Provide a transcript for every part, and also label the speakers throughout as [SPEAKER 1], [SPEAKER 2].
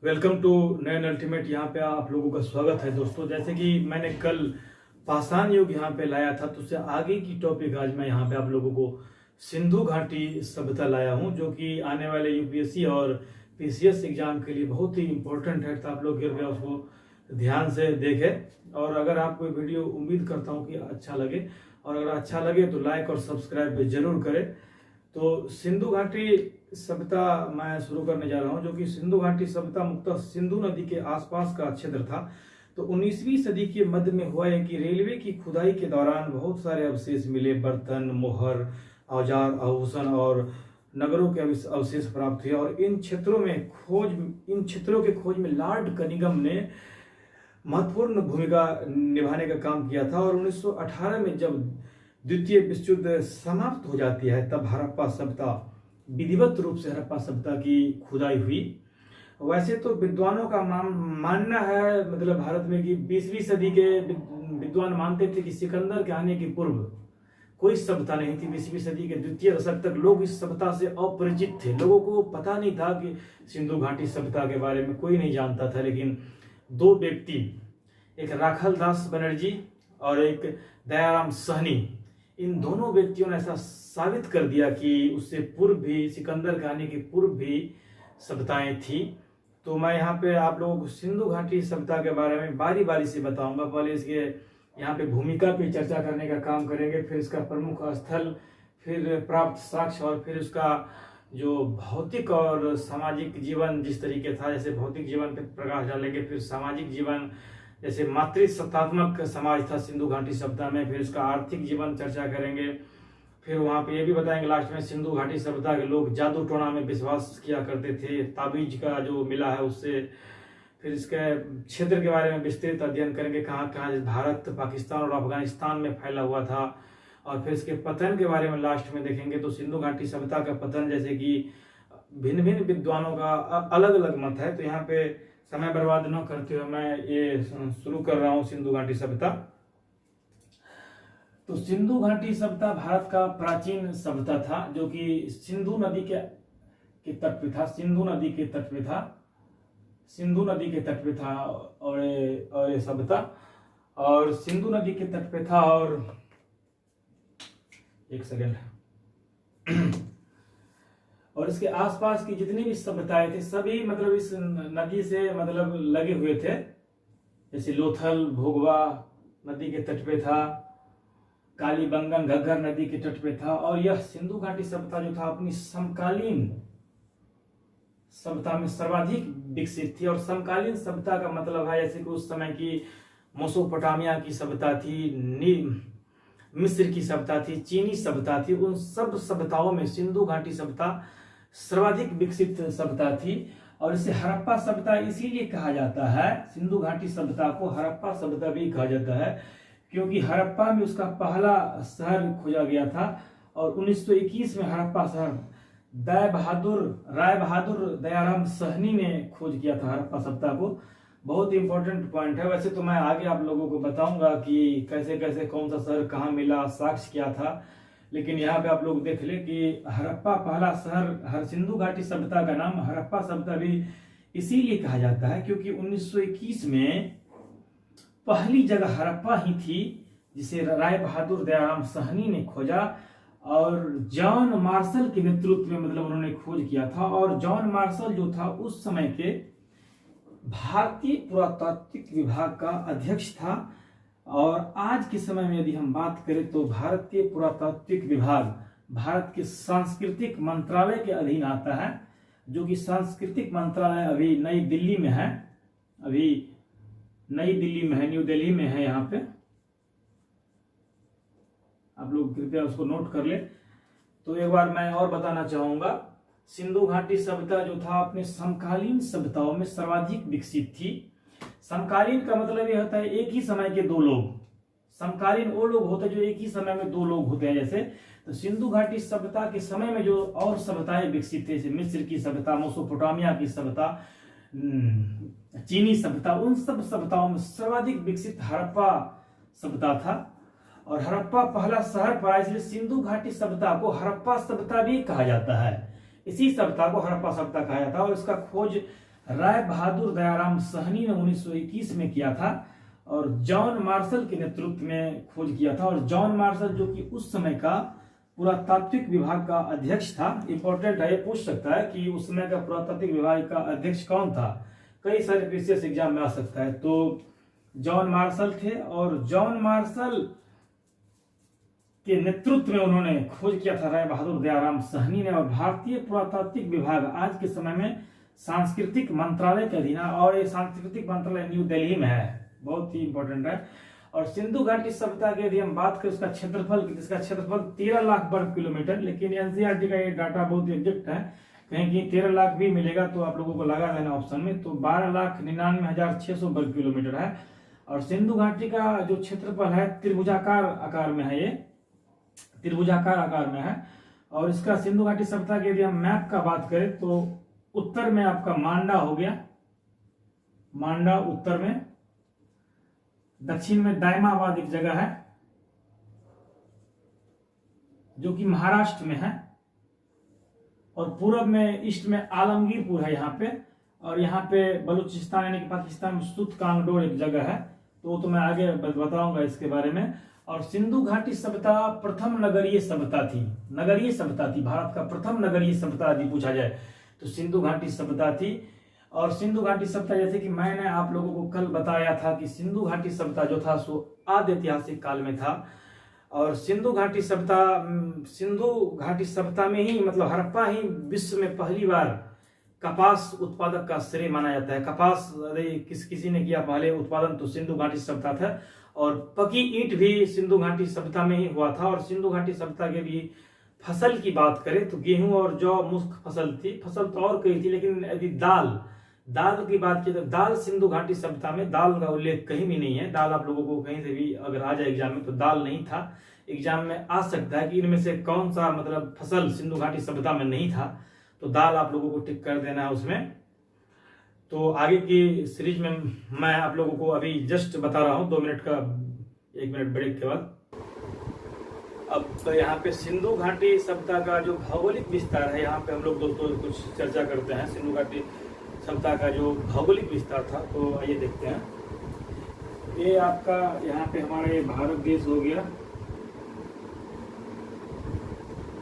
[SPEAKER 1] Welcome to Nain ultimate. यहाँ पे आप लोगों का स्वागत है दोस्तों। जैसे कि मैंने कल पाषाण युग यहाँ पे लाया था, तो उससे आगे की टॉपिक आज मैं यहाँ पे आप लोगों को सिंधु घाटी सभ्यता लाया हूँ, जो कि आने वाले यूपीएससी और पीसीएस एग्जाम के लिए बहुत ही इंपॉर्टेंट है। तो आप लोग कृपया उसको ध्यान से देखें, और अगर आपको वीडियो उम्मीद करता हूँ कि अच्छा लगे, और अगर अच्छा लगे तो लाइक और सब्सक्राइब जरूर करें। तो सिंधु घाटी सभ्यता मैं शुरू करने जा रहा हूं, जो कि सिंधु घाटी सभ्यता मुख्यतः सिंधु नदी के आसपास का क्षेत्र था। तो 19वीं सदी के मध्य में हुआ है कि रेलवे की खुदाई के दौरान बहुत सारे अवशेष मिले, बर्तन, मोहर, औजार, आभूषण और नगरों के अवशेष प्राप्त हुए। और इन क्षेत्रों के खोज में लॉर्ड कनिंघम ने महत्वपूर्ण भूमिका निभाने का काम किया था। और 1918 में जब द्वितीय विश्व युद्ध समाप्त हो जाती है, तब हड़प्पा सभ्यता विधिवत रूप से हड़प्पा सभ्यता की खुदाई हुई। वैसे तो विद्वानों का मानना है, मतलब भारत में, कि 20वीं सदी के विद्वान मानते थे कि सिकंदर के आने के पूर्व कोई सभ्यता नहीं थी। 20वीं सदी के द्वितीय दशक तक लोग इस सभ्यता से अपरिचित थे। लोगों को पता नहीं था कि सिंधु घाटी सभ्यता के बारे में कोई नहीं जानता था। लेकिन दो व्यक्ति, एक राखल दास बनर्जी और एक दयाराम सहनी, इन दोनों व्यक्तियों ने ऐसा साबित कर दिया कि उससे पूर्व भी, सिकंदर के आने के पूर्व भी सभ्यताएं थी। तो मैं यहाँ पे आप लोगों को सिंधु घाटी सभ्यता के बारे में बारी बारी से बताऊंगा। पहले इसके यहाँ पे भूमिका पे चर्चा करने का काम करेंगे, फिर इसका प्रमुख स्थल, फिर प्राप्त साक्ष्य, और फिर उसका जो भौतिक और सामाजिक जीवन जिस तरीके था, जैसे भौतिक जीवन पे प्रकाश डालेंगे, फिर सामाजिक जीवन, जैसे मातृसत्तात्मक समाज था सिंधु घाटी सभ्यता में, फिर उसका आर्थिक जीवन चर्चा करेंगे। फिर वहाँ पे ये भी बताएंगे लास्ट में, सिंधु घाटी सभ्यता के लोग जादू टोना में विश्वास किया करते थे, ताबीज का जो मिला है उससे। फिर इसके क्षेत्र के बारे में विस्तृत अध्ययन करेंगे, कहाँ कहाँ भारत, पाकिस्तान और अफगानिस्तान में फैला हुआ था। और फिर इसके पतन के बारे में लास्ट में देखेंगे। तो सिंधु घाटी सभ्यता का पतन, जैसे कि भिन्न भिन्न विद्वानों का अलग अलग मत है, तो यहाँ पे समय बर्बाद न करते हुए मैं ये शुरू कर रहा हूँ सिंधु घाटी सभ्यता। तो सिंधु घाटी सभ्यता भारत का प्राचीन सभ्यता था, जो कि सिंधु नदी के तट पे था। सिंधु नदी के तट पे था, सिंधु नदी के तट पे था और ये सभ्यता, और सिंधु नदी के तट पे था। और एक सेकेंड और इसके आसपास की जितनी भी सभ्यताएं थे, सभी मतलब इस नदी से मतलब लगे हुए थे। जैसे लोथल, भोगवा नदी के तट पे था, कालीबंगन, घग्गर नदी के तट पे था। और यह सिंधु घाटी सभ्यता जो था, अपनी समकालीन सभ्यता में सर्वाधिक विकसित थी। और समकालीन सभ्यता का मतलब है जैसे कि उस समय की मेसोपोटामिया की सभ्यता थी, मिस्र की सभ्यता थी, चीनी सभ्यता थी। उन सब सभ्यताओं में सिंधु घाटी सभ्यता सर्वाधिक विकसित सभ्यता थी। और इसे हड़प्पा सभ्यता इसीलिए कहा जाता है, सिंधु घाटी सभ्यता को हड़प्पा सभ्यता भी कहा जाता है, क्योंकि हड़प्पा में उसका पहला शहर खोजा गया था। और 1921 में हड़प्पा शहर राय बहादुर दयाराम सहनी ने खोज किया था हड़प्पा सभ्यता को। बहुत इंपॉर्टेंट पॉइंट है। वैसे तो मैं आगे आप लोगों को बताऊंगा कि कैसे कैसे कौन सा शहर कहाँ मिला, साक्ष्य क्या था, लेकिन यहाँ पे आप लोग देख ले कि हड़प्पा पहला शहर, सिंधु घाटी सभ्यता का नाम हड़प्पा सभ्यता भी इसीलिए कहा जाता है क्योंकि 1921 में पहली जगह हड़प्पा ही थी, जिसे राय बहादुर दयाराम सहनी ने खोजा। और जॉन मार्शल के नेतृत्व में मतलब उन्होंने खोज किया था। और जॉन मार्शल जो था उस समय के भारतीय पुरातात्विक विभाग का अध्यक्ष था। और आज के समय में यदि हम बात करें तो भारतीय पुरातात्विक विभाग भारत के सांस्कृतिक मंत्रालय के अधीन आता है, जो कि सांस्कृतिक मंत्रालय अभी नई दिल्ली में है, न्यू दिल्ली में है। यहाँ पे आप लोग कृपया उसको नोट कर ले। तो एक बार मैं और बताना चाहूंगा, सिंधु घाटी सभ्यता जो था अपने समकालीन सभ्यताओं में सर्वाधिक विकसित थी। समकालीन का मतलब यह होता है एक ही समय के दो लोग। समकालीन वो लोग होते हैं जो एक ही समय में दो लोग होते हैं। जैसे तो सिंधु घाटी सभ्यता के समय में जो और सभ्यताएं विकसित थे, जैसे मिस्र की सभ्यता, मेसोपोटामिया की सभ्यता, चीनी सभ्यता, उन सब सभ्यताओं में सर्वाधिक विकसित हड़प्पा सभ्यता था। और हड़प्पा पहला शहर पड़ा, इसलिए सिंधु घाटी सभ्यता को हड़प्पा सभ्यता भी कहा जाता है। इसी सभ्यता को हड़प्पा सभ्यता कहा जाता है। और इसका खोज राय बहादुर दयाराम सहनी ने 1921 में किया था और जॉन मार्शल के नेतृत्व में खोज किया था। और जॉन मार्शल जो कि उस समय का पुरातात्विक विभाग का अध्यक्ष था। इंपॉर्टेंट है, ये पूछ सकता है कि उस समय का पुरातात्विक विभाग का अध्यक्ष कौन था, कई सारे विशेष एग्जाम में आ सकता है। तो जॉन मार्शल थे और जॉन मार्शल के नेतृत्व में उन्होंने खोज किया था राय बहादुर दयाराम सहनी ने। और भारतीय पुरातात्विक विभाग आज के समय में सांस्कृतिक मंत्रालय के अधीन है और ये सांस्कृतिक मंत्रालय न्यू दिल्ली में है, बहुत ही इंपॉर्टेंट है। और सिंधु घाटी सभ्यता की यदि हम बात करें उसका क्षेत्रफल, जिसका क्षेत्रफल 13 लाख वर्ग किलोमीटर, लेकिन एनसीईआरटी का ये डाटा बहुत ही एग्जैक्ट है, कहीं कि 13 लाख भी मिलेगा तो आप लोगों को लगा देना ऑप्शन में, तो 12,99,600 वर्ग किलोमीटर है। और सिंधु घाटी का जो क्षेत्रफल है त्रिभुजाकार आकार में है, ये त्रिभुजाकार आकार में है। और इसका सिंधु घाटी सभ्यता की यदि हम मैप का बात करें तो उत्तर में आपका मांडा हो गया, मांडा उत्तर में, दक्षिण में दायमाबाद एक जगह है जो कि महाराष्ट्र में है, और पूर्व में ईस्ट में आलमगीरपुर है यहाँ पे, और यहाँ पे बलूचिस्तान यानी कि पाकिस्तान में सुत कांगडोर एक जगह है, तो मैं आगे बताऊंगा इसके बारे में। और सिंधु घाटी सभ्यता प्रथम नगरीय सभ्यता थी, नगरीय सभ्यता थी, भारत का प्रथम नगरीय सभ्यता यदि पूछा जाए तो सिंधु घाटी सभ्यता थी। और सिंधु घाटी सभ्यता जैसे कि मैंने आप लोगों को कल बताया था कि सिंधु घाटी सभ्यता जो था सो आदि ऐतिहासिक काल में था। और सिंधु घाटी सभ्यता में ही मतलब हड़प्पा ही विश्व में पहली बार कपास उत्पादक का श्रेय माना जाता है। कपास किसी ने किया पहले उत्पादन तो सिंधु घाटी सभ्यता था। और पकी ईंट भी सिंधु घाटी सभ्यता में ही हुआ था। और सिंधु घाटी सभ्यता के भी फसल की बात करें तो गेहूं और जौ मुख्य फसल थी, फसल तो और कई थी, लेकिन यदि दाल की बात की तो दाल सिंधु घाटी सभ्यता में दाल का उल्लेख कहीं भी नहीं है। दाल आप लोगों को कहीं से भी अगर आ जाए एग्जाम में तो दाल नहीं था। एग्जाम में आ सकता है कि इनमें से कौन सा मतलब फसल सिंधु घाटी सभ्यता में नहीं था, तो दाल आप लोगों को टिक कर देना है उसमें। तो आगे की सीरीज में मैं आप लोगों को अभी जस्ट बता रहा हूँ 2 मिनट का 1 मिनट ब्रेक के बाद। अब तो यहाँ पे सिंधु घाटी सभ्यता का जो भौगोलिक विस्तार है, यहाँ पे हम लोग दोस्तों कुछ चर्चा करते हैं। सिंधु घाटी सभ्यता का जो भौगोलिक विस्तार था तो आइए देखते हैं। ये आपका यहाँ पे हमारा ये भारत देश हो गया,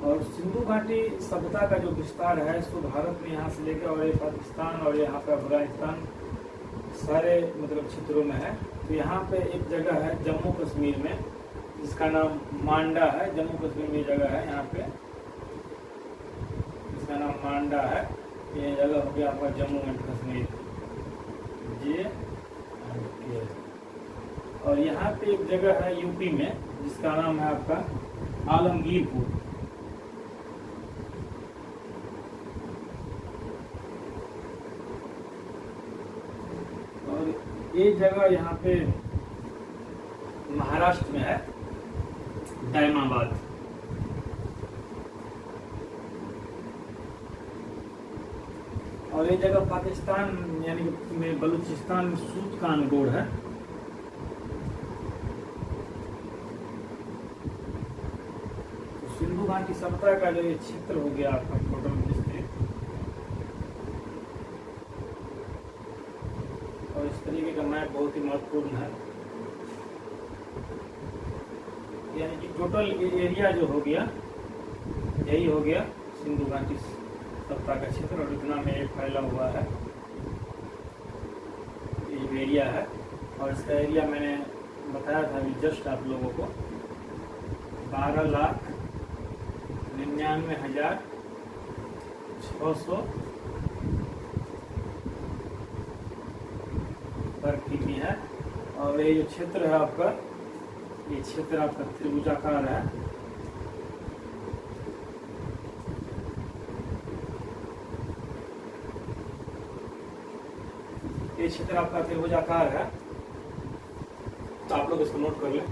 [SPEAKER 1] और सिंधु घाटी सभ्यता का जो विस्तार है इसको भारत में यहाँ से लेकर और ये पाकिस्तान और यहाँ पे अफगानिस्तान सारे मतलब क्षेत्रों में है। तो यहाँ पे एक जगह है जम्मू कश्मीर में जिसका नाम मांडा है, जम्मू कश्मीर में जगह है यहाँ पे जिसका नाम मांडा है। ये जगह हो गया आपका जम्मू एंड कश्मीर जी। और यहाँ पे एक जगह है यूपी में जिसका नाम है आपका आलमगीरपुर। और ये जगह यहाँ पे महाराष्ट्र में है, दायमाबाद। और ये जगह पाकिस्तान यानी में बलूचिस्तान में सूत कांगडोर है। सिंधु घाटी सभ्यता का जो ये क्षेत्र हो गया आपका टोटल विस्तृत, और इस तरीके का मैप बहुत ही महत्वपूर्ण है। यानी कि टोटल एरिया जो हो गया यही हो गया सिंधु घाटी सभ्यता का क्षेत्र, और इतना में ये फैला हुआ है ये एरिया है। और इसका एरिया मैंने बताया था अभी जस्ट आप लोगों को 12,99,600 वर्ग किमी है। और ये जो क्षेत्र है आपका, ये क्षेत्र आपका त्रिभुजाकार है। ये क्षेत्र आपका त्रिभुजाकार है, तो आप लोग इसको नोट कर लें।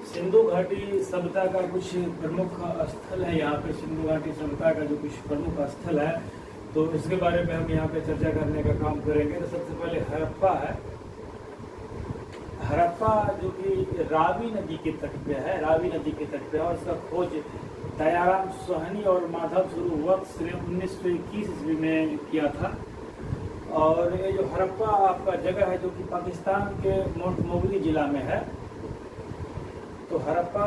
[SPEAKER 1] सिंधु घाटी सभ्यता का कुछ प्रमुख स्थल है यहाँ पे, सिंधु घाटी सभ्यता का जो कुछ प्रमुख स्थल है तो इसके बारे में हम यहाँ पे चर्चा करने का काम करेंगे। तो सबसे पहले हड़प्पा है। हड़प्पा जो कि रावी नदी के तट पे है, रावी नदी के तट पे है, और इसका खोज दयाराम सहनी और माधव स्वरूप वत्स ने 1921 ईस्वी में किया था। और ये जो हड़प्पा आपका जगह है जो कि पाकिस्तान के मोगली जिला में है, तो हड़प्पा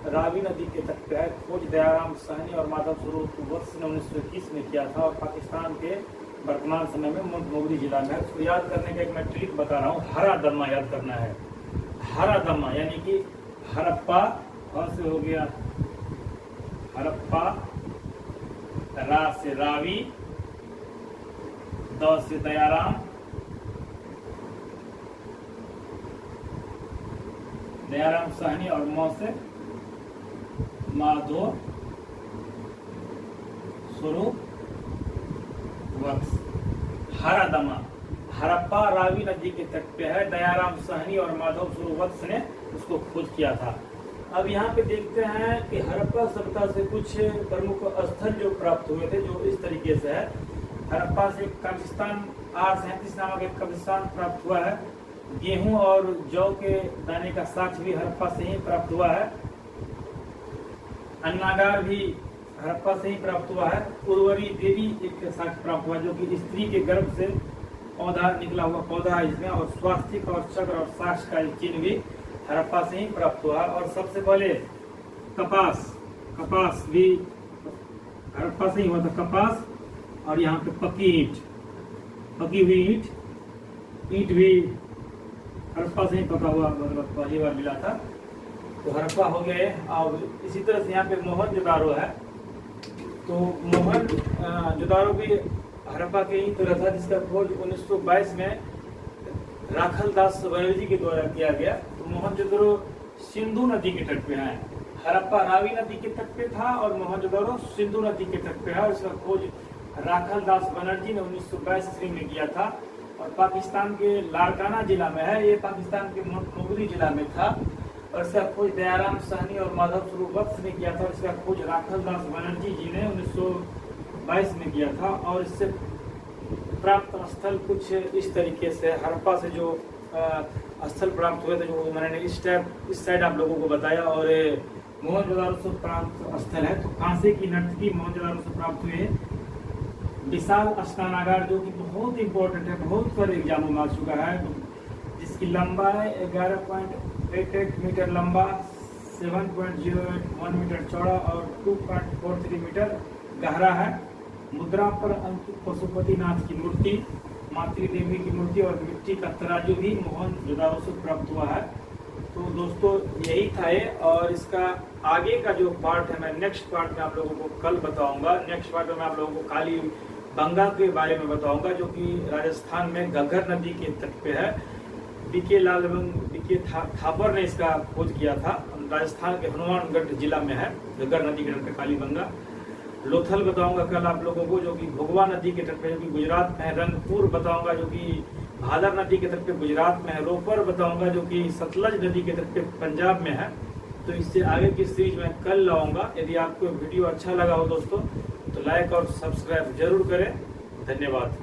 [SPEAKER 1] रावी नदी के तट पे है। खोज दयाराम साहनी और माधव स्वरूप वत्स ने 1921 में किया था और पाकिस्तान के वर्तमान समय में मोगली जिला में है। उसको याद करने का एक मैं ट्रिक बता रहा हूँ, हरा दम्मा याद करना है। हरा दम्मा यानी कि हड़प्पा और से हो गया हड़प्पा, रा से रावी, द से दयाराम, दयाराम साहनी और मौ से माधव स्वरूप वत्स। हरा दमा हड़प्पा रावी नदी के तट पे है। दयाराम साहनी और माधव स्वरूप वत्स ने उसको खोज किया था। अब यहाँ पे देखते हैं कि हड़प्पा सभ्यता से कुछ प्रमुख स्थल जो प्राप्त हुए थे, जो इस तरीके से है। हड़प्पा से कब्रिस्तान R37 नामक एक कब्रिस्तान प्राप्त हुआ है। गेहूं और जौ के दाने का साक्ष्य भी हड़प्पा से ही प्राप्त हुआ है। अन्नागार भी हड़प्पा से ही प्राप्त हुआ है। उर्वरी देवी एक साक्ष्य प्राप्त हुआ जो कि स्त्री के गर्भ से पौधा निकला हुआ पौधा है इसमें, और स्वास्तिक और चक्र और साक्ष का चिन्ह भी हड़प्पा से ही प्राप्त हुआ। और सबसे पहले कपास भी हड़प्पा से ही हुआ था। कपास और यहाँ पे पकी हुई ईंट भी हड़प्पा से ही पका हुआ मतलब पहली बार मिला था, तो हड़प्पा हो गए। और इसी तरह से यहाँ पे मोहनजोदारो है, तो मोहनजोदारो भी हड़प्पा के ही तरह था, जिसका खोज 1922 में राखल दास बनर्जी के द्वारा किया गया। तो मोहनजोदारो सिंधु नदी के तट पे है। हड़प्पा रावी नदी के तट पे था और मोहनजोदारो सिंधु नदी के तट पे है, और इसका खोज राखल दास बनर्जी ने 1922 ईस्वी में किया था और पाकिस्तान के लाड़काना जिला में है। ये पाकिस्तान के मोगली जिला में था और इसका खोज दयाराम साहनी और माधव स्वरूप वत्स ने किया था और इसका खोज राखल दास बनर्जी जी ने 1922 में किया था। और इससे प्राप्त स्थल कुछ इस तरीके से हड़प्पा से जो स्थल प्राप्त हुए थे, जो मैंने इस साइड आप लोगों को बताया। और मोहनजोदारो से प्राप्त स्थल है तो कांसे की नर्तकी मोहनजोदारो से प्राप्त हुए। विशाल स्नानागार जो कि बहुत इंपॉर्टेंट है, बहुत सारे एग्जामों में आ चुका है, जिसकी लंबाई 11.88 मीटर लंबा, 7.081 मीटर चौड़ा और 2.43 मीटर गहरा है। मुद्रा पर अंकित पशुपतिनाथ की मूर्ति, मातृ देवी की मूर्ति और मिट्टी का तराजू भी मोहनजोदारो से प्राप्त हुआ है। तो दोस्तों यही था ये, और इसका आगे का जो पार्ट है मैं नेक्स्ट पार्ट में आप लोगों को कल बताऊंगा। नेक्स्ट पार्ट में मैं आप लोगों को काली बंगा के बारे में बताऊंगा, जो कि राजस्थान में घग्गर नदी के तट पे है। बीके थापर ने इसका खोज किया था। राजस्थान के हनुमानगढ़ जिला में है, घग्गर नदी के तट पे काली बंगा। लोथल बताऊंगा कल आप लोगों को, जो कि भोगवा नदी के तट पे, जो कि गुजरात में है। रंगपुर बताऊंगा जो कि भादर नदी के तट पे गुजरात में है। रोपर बताऊंगा जो कि सतलज नदी के तट पे पंजाब में है। तो इससे आगे की सीरीज में कल लाऊंगा। यदि आपको वीडियो अच्छा लगा हो दोस्तों तो लाइक और सब्सक्राइब जरूर करें। धन्यवाद।